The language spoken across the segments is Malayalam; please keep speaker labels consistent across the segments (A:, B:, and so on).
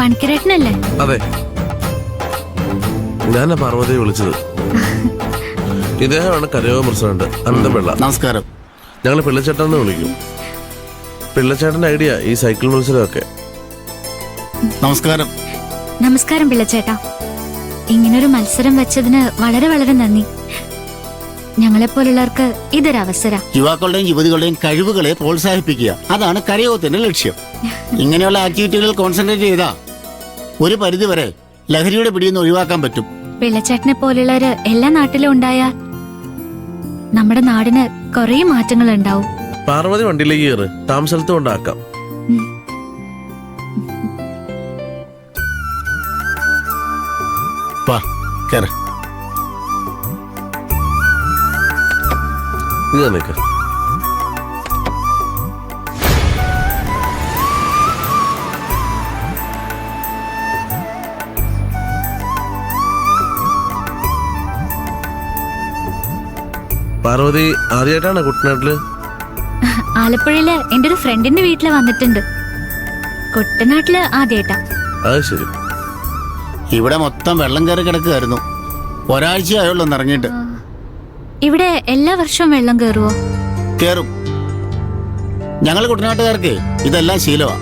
A: പണിക്കരേട്ടനല്ലേ?
B: അതെ, ഞാനാ പാർവതിയെ വിളിച്ചത്. ഇദ്ദേഹമാണ് കരയോഗ പ്രസിഡന്റ് അനന്തപിള്ള.
C: നമസ്കാരം.
B: ഞങ്ങൾ പിള്ളച്ചേട്ടനെന്ന് വിളിക്കും. പിള്ളച്ചേട്ടന്റെ ഐഡിയ ഈ സൈക്കിൾ മത്സരമൊക്കെ.
C: നമസ്കാരം.
A: നമസ്കാരം പിള്ളച്ചേട്ടാ. ഇങ്ങനൊരു മത്സരം വെച്ചതിന് വളരെ വളരെ നന്ദി. ഞങ്ങളെപ്പോലുള്ളവർക്ക് ഇതൊരവസരം.
C: യുവാക്കളുടെയും യുവതികളുടെയും കഴിവുകളെ പ്രോത്സാഹിപ്പിക്കുക, അതാണ് കരയോഗത്തിന്റെ ലക്ഷ്യം. ഇങ്ങനെയുള്ള ആക്ടിവിറ്റികളിൽ കോൺസെൻട്രേറ്റ് ചെയ്താ ഒരു പരിധിവരെ ലഹരിയുടെ പിടിയെന്ന് ഒഴിവാക്കാൻ പറ്റും.
A: പിള്ളച്ചേട്ടനെ പോലുള്ളവര് എല്ലാ നാട്ടിലും ഉണ്ടായാൽ നമ്മുടെ നാടിന് കുറേ മാറ്റങ്ങൾ ഉണ്ടാവും.
B: പാർവതി വണ്ടിയിലേക്ക് കയറ്, താമസത്ത് കൊണ്ടാക്കാം. ഇത് നിനക്ക് പാർവതി ആദ്യമായിട്ടാണ് കുട്ടനാട്ടില്?
A: ആലപ്പുഴയില് എന്റെ ഒരു ഫ്രണ്ടിന്റെ വീട്ടില് വന്നിട്ടുണ്ട്. കുട്ടനാട്ടില് ആദ്യമായിട്ടാ.
B: അത് ശരി.
C: ഇവിടെ മൊത്തം വെള്ളം കയറി കിടക്കുകയായിരുന്നു. ഒരാഴ്ചയായുള്ളൂ ഇറങ്ങിയിട്ട്.
A: ഇവിടെ എല്ലാ വർഷവും വെള്ളം കയറുവോ?
C: കേറും. ഞങ്ങൾ കുട്ടനാട്ടുകാർക്ക് ഇതെല്ലാം ശീലമാ.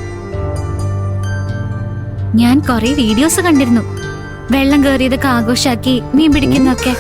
A: ഞാൻ കൊറേ വീഡിയോസ് കണ്ടിരുന്നു, വെള്ളം കയറിയതൊക്കെ ആഘോഷാക്കി മീൻ പിടിക്കുന്നൊക്കെ.